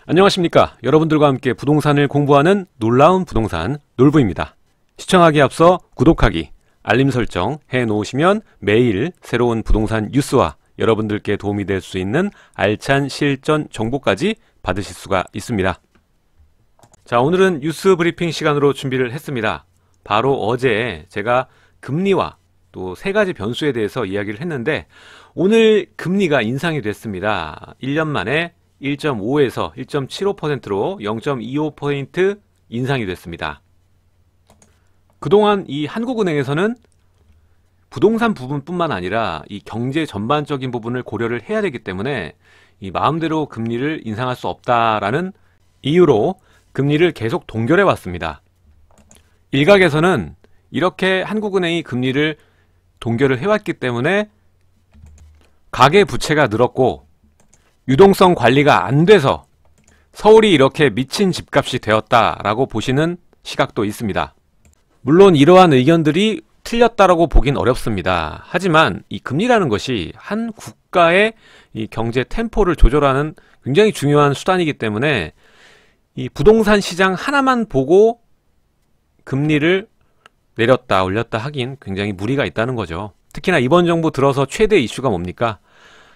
안녕하십니까. 여러분들과 함께 부동산을 공부하는 놀라운 부동산 놀부입니다. 시청하기에 앞서 구독하기, 알림 설정 해놓으시면 매일 새로운 부동산 뉴스와 여러분들께 도움이 될 수 있는 알찬 실전 정보까지 받으실 수가 있습니다. 자, 오늘은 뉴스 브리핑 시간으로 준비를 했습니다. 바로 어제 제가 금리와 또 세 가지 변수에 대해서 이야기를 했는데, 오늘 금리가 인상이 됐습니다. 1년 만에 1.5에서 1.75%로 0.25% 인상이 됐습니다. 그동안 이 한국은행에서는 부동산 부분뿐만 아니라 이 경제 전반적인 부분을 고려를 해야 되기 때문에 이 마음대로 금리를 인상할 수 없다라는 이유로 금리를 계속 동결해 왔습니다. 일각에서는 이렇게 한국은행이 금리를 동결을 해왔기 때문에 가계부채가 늘었고 유동성 관리가 안 돼서 서울이 이렇게 미친 집값이 되었다라고 보시는 시각도 있습니다. 물론 이러한 의견들이 틀렸다라고 보긴 어렵습니다. 하지만 이 금리라는 것이 한 국가의 이 경제 템포를 조절하는 굉장히 중요한 수단이기 때문에 이 부동산 시장 하나만 보고 금리를 내렸다 올렸다 하긴 굉장히 무리가 있다는 거죠. 특히나 이번 정부 들어서 최대 이슈가 뭡니까?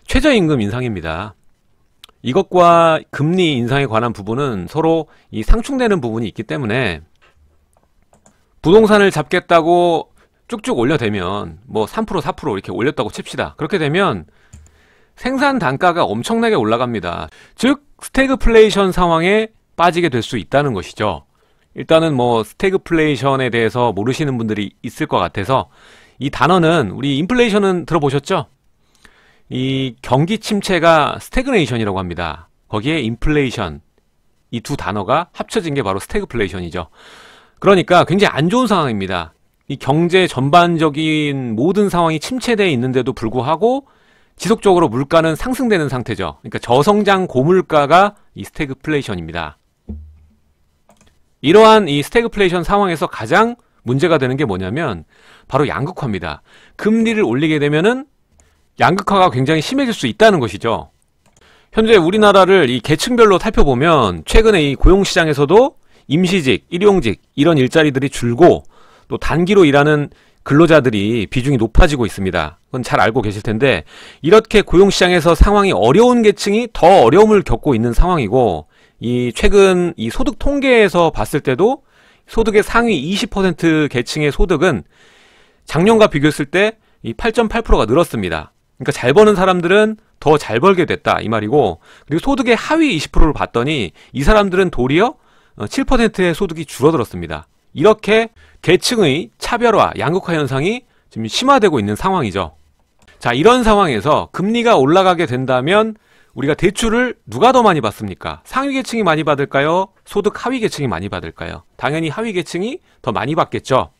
최저임금 인상입니다. 이것과 금리 인상에 관한 부분은 서로 이 상충되는 부분이 있기 때문에 부동산을 잡겠다고 쭉쭉 올려대면 뭐 3% 4% 이렇게 올렸다고 칩시다. 그렇게 되면 생산 단가가 엄청나게 올라갑니다. 즉 스태그플레이션 상황에 빠지게 될 수 있다는 것이죠. 일단은 뭐 스태그플레이션에 대해서 모르시는 분들이 있을 것 같아서 이 단어는, 우리 인플레이션은 들어보셨죠? 이 경기 침체가 스태그네이션이라고 합니다. 거기에 인플레이션, 이 두 단어가 합쳐진 게 바로 스태그플레이션이죠. 그러니까 굉장히 안 좋은 상황입니다. 이 경제 전반적인 모든 상황이 침체되어 있는데도 불구하고 지속적으로 물가는 상승되는 상태죠. 그러니까 저성장 고물가가 이 스태그플레이션입니다. 이러한 이 스태그플레이션 상황에서 가장 문제가 되는 게 뭐냐면 바로 양극화입니다. 금리를 올리게 되면은 양극화가 굉장히 심해질 수 있다는 것이죠. 현재 우리나라를 이 계층별로 살펴보면 최근에 이 고용시장에서도 임시직, 일용직 이런 일자리들이 줄고 또 단기로 일하는 근로자들이 비중이 높아지고 있습니다. 그건 잘 알고 계실 텐데, 이렇게 고용시장에서 상황이 어려운 계층이 더 어려움을 겪고 있는 상황이고, 이 최근 이 소득 통계에서 봤을 때도 소득의 상위 20% 계층의 소득은 작년과 비교했을 때 이 8.8%가 늘었습니다. 그러니까 잘 버는 사람들은 더 잘 벌게 됐다 이 말이고, 그리고 소득의 하위 20%를 봤더니 이 사람들은 도리어 7%의 소득이 줄어들었습니다. 이렇게 계층의 차별화, 양극화 현상이 지금 심화되고 있는 상황이죠. 자, 이런 상황에서 금리가 올라가게 된다면 우리가 대출을 누가 더 많이 받습니까? 상위 계층이 많이 받을까요? 소득 하위 계층이 많이 받을까요? 당연히 하위 계층이 더 많이 받겠죠.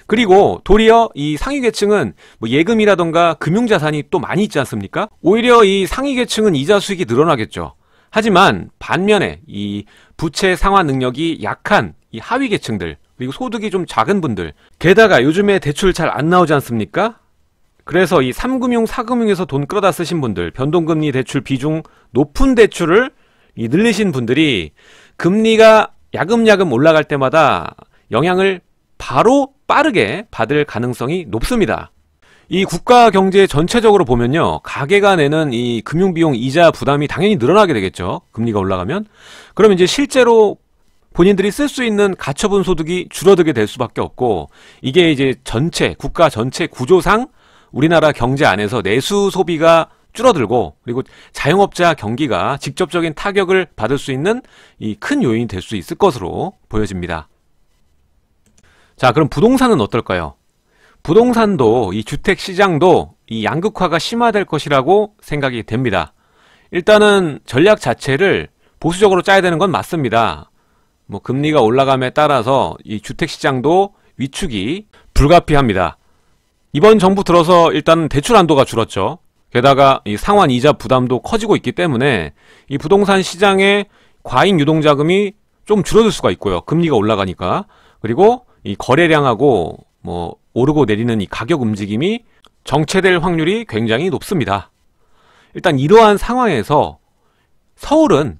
그리고 도리어 이 상위 계층은 뭐 예금이라던가 금융자산이 또 많이 있지 않습니까? 오히려 이 상위 계층은 이자 수익이 늘어나겠죠. 하지만 반면에 이 부채 상환 능력이 약한 이 하위 계층들, 그리고 소득이 좀 작은 분들, 게다가 요즘에 대출 잘 안 나오지 않습니까? 그래서 이 3금융, 4금융에서 돈 끌어다 쓰신 분들, 변동금리 대출 비중 높은 대출을 늘리신 분들이 금리가 야금야금 올라갈 때마다 영향을 바로 빠르게 받을 가능성이 높습니다. 이 국가 경제 전체적으로 보면요, 가계가 내는 이 금융비용 이자 부담이 당연히 늘어나게 되겠죠. 금리가 올라가면. 그러면 이제 실제로 본인들이 쓸 수 있는 가처분 소득이 줄어들게 될 수밖에 없고, 이게 이제 전체, 국가 전체 구조상 우리나라 경제 안에서 내수 소비가 줄어들고, 그리고 자영업자 경기가 직접적인 타격을 받을 수 있는 이 큰 요인이 될 수 있을 것으로 보여집니다. 자, 그럼 부동산은 어떨까요? 부동산도, 이 주택시장도 이 양극화가 심화될 것이라고 생각이 됩니다. 일단은 전략 자체를 보수적으로 짜야 되는 건 맞습니다. 뭐 금리가 올라감에 따라서 이 주택시장도 위축이 불가피합니다. 이번 정부 들어서 일단 대출 한도가 줄었죠. 게다가 이 상환 이자 부담도 커지고 있기 때문에 이 부동산 시장의 과잉 유동자금이 좀 줄어들 수가 있고요. 금리가 올라가니까. 그리고 이 거래량하고 뭐 오르고 내리는 이 가격 움직임이 정체될 확률이 굉장히 높습니다. 일단 이러한 상황에서 서울은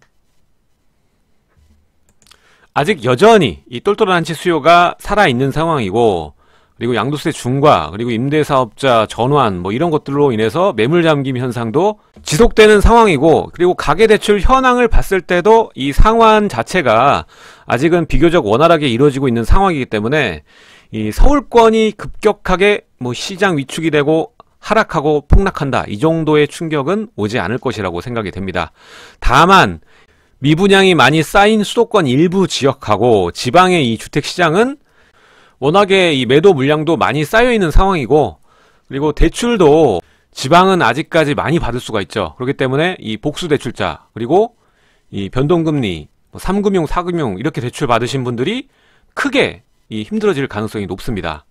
아직 여전히 이 똘똘한 한치 수요가 살아있는 상황이고, 그리고 양도세 중과 그리고 임대사업자 전환 뭐 이런 것들로 인해서 매물잠김 현상도 지속되는 상황이고, 그리고 가계대출 현황을 봤을 때도 이 상환 자체가 아직은 비교적 원활하게 이루어지고 있는 상황이기 때문에 이 서울권이 급격하게 뭐 시장 위축이 되고 하락하고 폭락한다, 이 정도의 충격은 오지 않을 것이라고 생각이 됩니다. 다만 미분양이 많이 쌓인 수도권 일부 지역하고 지방의 이 주택시장은 워낙에 이 매도 물량도 많이 쌓여있는 상황이고, 그리고 대출도 지방은 아직까지 많이 받을 수가 있죠. 그렇기 때문에 이 복수대출자, 그리고 이 변동금리 3금융, 4금융 이렇게 대출 받으신 분들이 크게 이 힘들어질 가능성이 높습니다.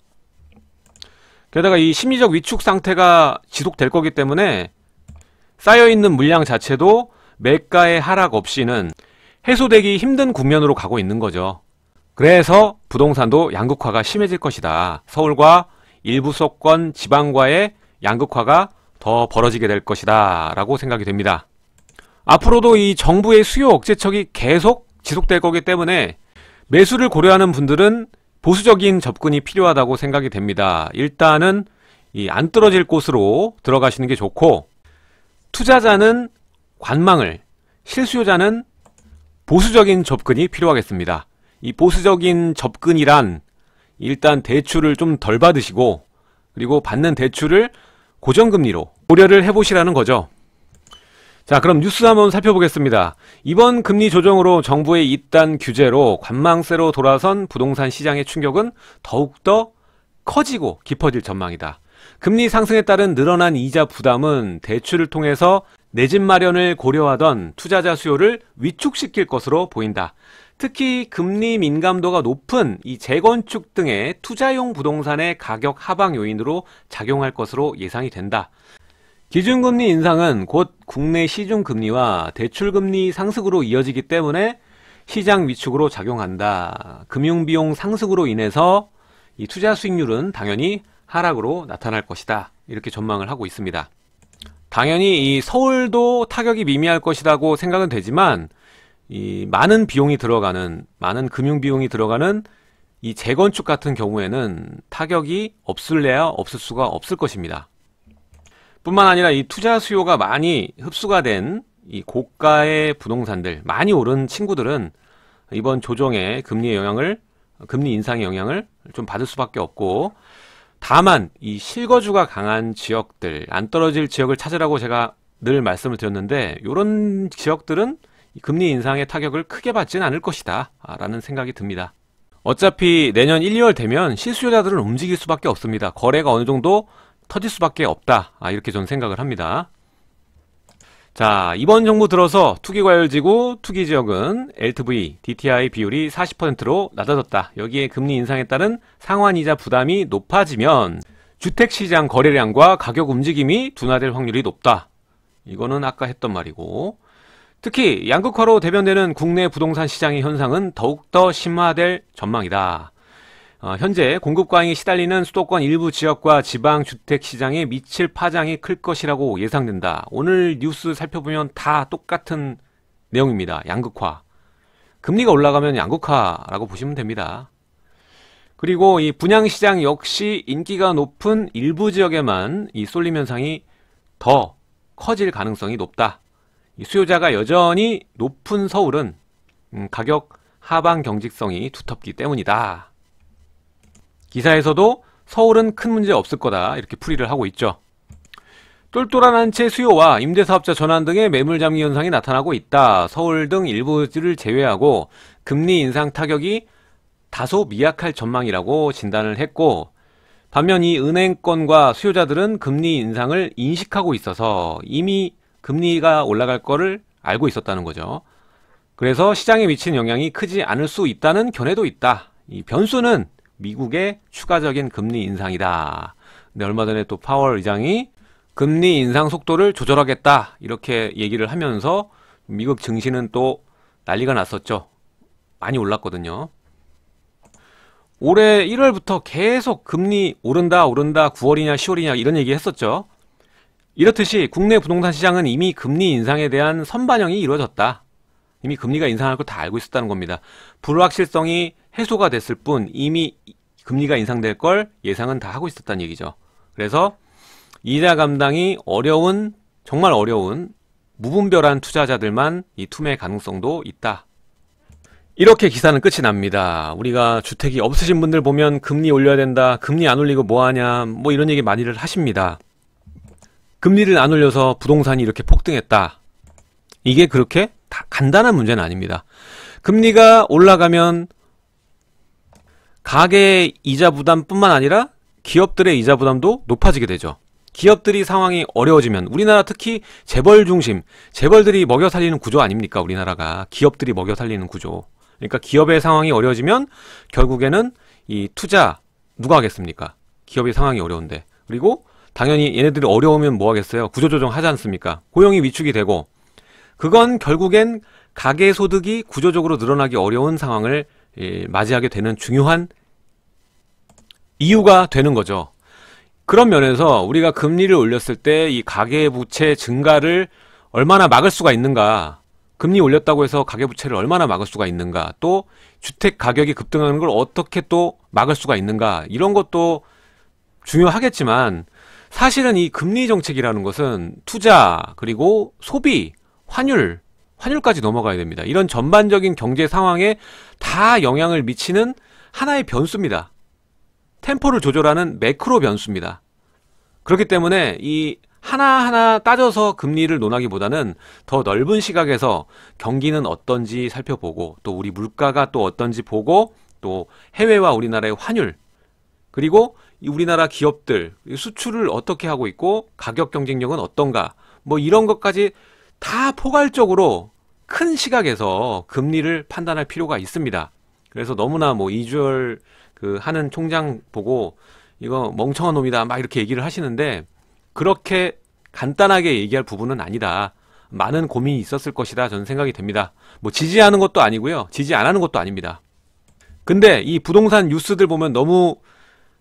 게다가 이 심리적 위축 상태가 지속될 거기 때문에 쌓여있는 물량 자체도 매가의 하락 없이는 해소되기 힘든 국면으로 가고 있는 거죠. 그래서 부동산도 양극화가 심해질 것이다. 서울과 일부 수도권 지방과의 양극화가 더 벌어지게 될 것이다 라고 생각이 됩니다. 앞으로도 이 정부의 수요 억제책이 계속 지속될 거기 때문에 매수를 고려하는 분들은 보수적인 접근이 필요하다고 생각이 됩니다. 일단은 이 안 떨어질 곳으로 들어가시는 게 좋고, 투자자는 관망을, 실수요자는 보수적인 접근이 필요하겠습니다. 이 보수적인 접근이란 일단 대출을 좀 덜 받으시고, 그리고 받는 대출을 고정금리로 고려를 해보시라는 거죠. 자, 그럼 뉴스 한번 살펴보겠습니다. 이번 금리 조정으로 정부의 이딴 규제로 관망세로 돌아선 부동산 시장의 충격은 더욱더 커지고 깊어질 전망이다. 금리 상승에 따른 늘어난 이자 부담은 대출을 통해서 내 집 마련을 고려하던 투자자 수요를 위축시킬 것으로 보인다. 특히 금리 민감도가 높은 이 재건축 등의 투자용 부동산의 가격 하방 요인으로 작용할 것으로 예상이 된다. 기준금리 인상은 곧 국내 시중금리와 대출금리 상승으로 이어지기 때문에 시장 위축으로 작용한다. 금융비용 상승으로 인해서 이 투자 수익률은 당연히 하락으로 나타날 것이다. 이렇게 전망을 하고 있습니다. 당연히 이 서울도 타격이 미미할 것이라고 생각은 되지만, 이 많은 비용이 들어가는, 많은 금융 비용이 들어가는 이 재건축 같은 경우에는 타격이 없을래야 없을 수가 없을 것입니다. 뿐만 아니라 이 투자 수요가 많이 흡수가 된 이 고가의 부동산들, 많이 오른 친구들은 이번 조정의 금리 인상의 영향을 좀 받을 수밖에 없고, 다만 이 실거주가 강한 지역들, 안 떨어질 지역을 찾으라고 제가 늘 말씀을 드렸는데, 이런 지역들은 금리 인상의 타격을 크게 받지는 않을 것이다 라는 생각이 듭니다. 어차피 내년 1, 2월 되면 실수요자들은 움직일 수밖에 없습니다. 거래가 어느 정도 터질 수밖에 없다, 이렇게 저는 생각을 합니다. 자, 이번 정부 들어서 투기과열지구 투기지역은 LTV, DTI 비율이 40%로 낮아졌다. 여기에 금리 인상에 따른 상환이자 부담이 높아지면 주택시장 거래량과 가격 움직임이 둔화될 확률이 높다. 이거는 아까 했던 말이고, 특히 양극화로 대변되는 국내 부동산 시장의 현상은 더욱더 심화될 전망이다. 현재 공급 과잉에 시달리는 수도권 일부 지역과 지방 주택시장에 미칠 파장이 클 것이라고 예상된다. 오늘 뉴스 살펴보면 다 똑같은 내용입니다. 양극화. 금리가 올라가면 양극화라고 보시면 됩니다. 그리고 이 분양시장 역시 인기가 높은 일부 지역에만 이 쏠림 현상이 더 커질 가능성이 높다. 이 수요자가 여전히 높은 서울은 가격 하방 경직성이 두텁기 때문이다. 기사에서도 서울은 큰 문제 없을 거다, 이렇게 풀이를 하고 있죠. 똘똘한 한 채 수요와 임대사업자 전환 등의 매물잠기 현상이 나타나고 있다. 서울 등 일부를 제외하고 금리 인상 타격이 다소 미약할 전망이라고 진단을 했고, 반면 이 은행권과 수요자들은 금리 인상을 인식하고 있어서 이미 금리가 올라갈 거를 알고 있었다는 거죠. 그래서 시장에 미치는 영향이 크지 않을 수 있다는 견해도 있다. 이 변수는 미국의 추가적인 금리 인상이다. 근데 얼마 전에 또 파월 의장이 금리 인상 속도를 조절하겠다, 이렇게 얘기를 하면서 미국 증시는 또 난리가 났었죠. 많이 올랐거든요. 올해 1월부터 계속 금리 오른다 9월이냐 10월이냐 이런 얘기 했었죠. 이렇듯이 국내 부동산 시장은 이미 금리 인상에 대한 선반영이 이루어졌다. 이미 금리가 인상할 걸 다 알고 있었다는 겁니다. 불확실성이 해소가 됐을 뿐 이미 금리가 인상될 걸 예상은 다 하고 있었다는 얘기죠. 그래서 이자 감당이 어려운, 정말 어려운 무분별한 투자자들만 이 투매 가능성도 있다. 이렇게 기사는 끝이 납니다. 우리가 주택이 없으신 분들 보면 금리 올려야 된다, 금리 안 올리고 뭐하냐, 뭐 이런 얘기 많이들 하십니다. 금리를 안 올려서 부동산이 이렇게 폭등했다. 이게 그렇게 다 간단한 문제는 아닙니다. 금리가 올라가면 가계의 이자 부담뿐만 아니라 기업들의 이자 부담도 높아지게 되죠. 기업들이 상황이 어려워지면, 우리나라 특히 재벌 중심, 재벌들이 먹여 살리는 구조 아닙니까? 우리나라가 기업들이 먹여 살리는 구조. 그러니까 기업의 상황이 어려워지면 결국에는 이 투자 누가 하겠습니까? 기업의 상황이 어려운데. 그리고 당연히 얘네들이 어려우면 뭐 하겠어요? 구조조정 하지 않습니까? 고용이 위축이 되고, 그건 결국엔 가계소득이 구조적으로 늘어나기 어려운 상황을 맞이하게 되는 중요한 이유가 되는 거죠. 그런 면에서 우리가 금리를 올렸을 때 이 가계부채 증가를 얼마나 막을 수가 있는가, 금리 올렸다고 해서 가계부채를 얼마나 막을 수가 있는가, 또 주택 가격이 급등하는 걸 어떻게 또 막을 수가 있는가, 이런 것도 중요하겠지만, 사실은 이 금리 정책이라는 것은 투자, 그리고 소비, 환율까지 넘어가야 됩니다. 이런 전반적인 경제 상황에 다 영향을 미치는 하나의 변수입니다. 템포를 조절하는 매크로 변수입니다. 그렇기 때문에 이 하나하나 따져서 금리를 논하기보다는 더 넓은 시각에서 경기는 어떤지 살펴보고, 또 우리 물가가 또 어떤지 보고, 또 해외와 우리나라의 환율, 그리고 우리나라 기업들 수출을 어떻게 하고 있고 가격 경쟁력은 어떤가, 뭐 이런 것까지 다 포괄적으로 큰 시각에서 금리를 판단할 필요가 있습니다. 그래서 너무나 뭐 이주열 하는 총장 보고 이거 멍청한 놈이다 막 이렇게 얘기를 하시는데, 그렇게 간단하게 얘기할 부분은 아니다. 많은 고민이 있었을 것이다 저는 생각이 됩니다. 뭐 지지하는 것도 아니고요, 지지 안 하는 것도 아닙니다. 근데 이 부동산 뉴스들 보면 너무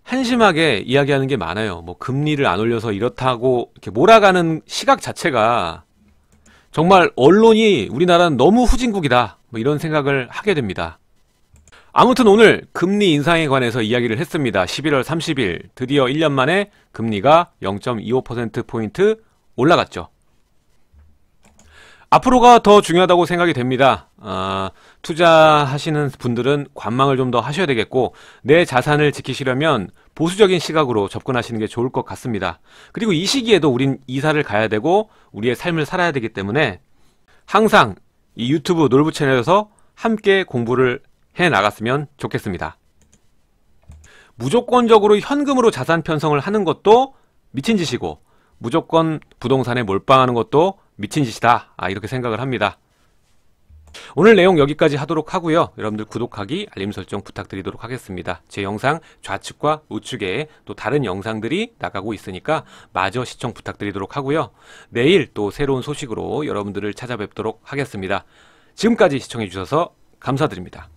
한심하게 이야기하는 게 많아요. 뭐 금리를 안 올려서 이렇다고 이렇게 몰아가는 시각 자체가 정말 언론이 우리나라는 너무 후진국이다, 뭐 이런 생각을 하게 됩니다. 아무튼 오늘 금리 인상에 관해서 이야기를 했습니다. 11월 30일 드디어 1년 만에 금리가 0.25%포인트 올라갔죠. 앞으로가 더 중요하다고 생각이 됩니다. 투자하시는 분들은 관망을 좀 더 하셔야 되겠고, 내 자산을 지키시려면 보수적인 시각으로 접근하시는 게 좋을 것 같습니다. 그리고 이 시기에도 우린 이사를 가야 되고 우리의 삶을 살아야 되기 때문에 항상 이 유튜브 놀부 채널에서 함께 공부를 해 나갔으면 좋겠습니다. 무조건적으로 현금으로 자산 편성을 하는 것도 미친 짓이고, 무조건 부동산에 몰빵하는 것도 미친 짓이다, 이렇게 생각을 합니다. 오늘 내용 여기까지 하도록 하고요. 여러분들 구독하기, 알림 설정 부탁드리도록 하겠습니다. 제 영상 좌측과 우측에 또 다른 영상들이 나가고 있으니까 마저 시청 부탁드리도록 하고요. 내일 또 새로운 소식으로 여러분들을 찾아뵙도록 하겠습니다. 지금까지 시청해 주셔서 감사드립니다.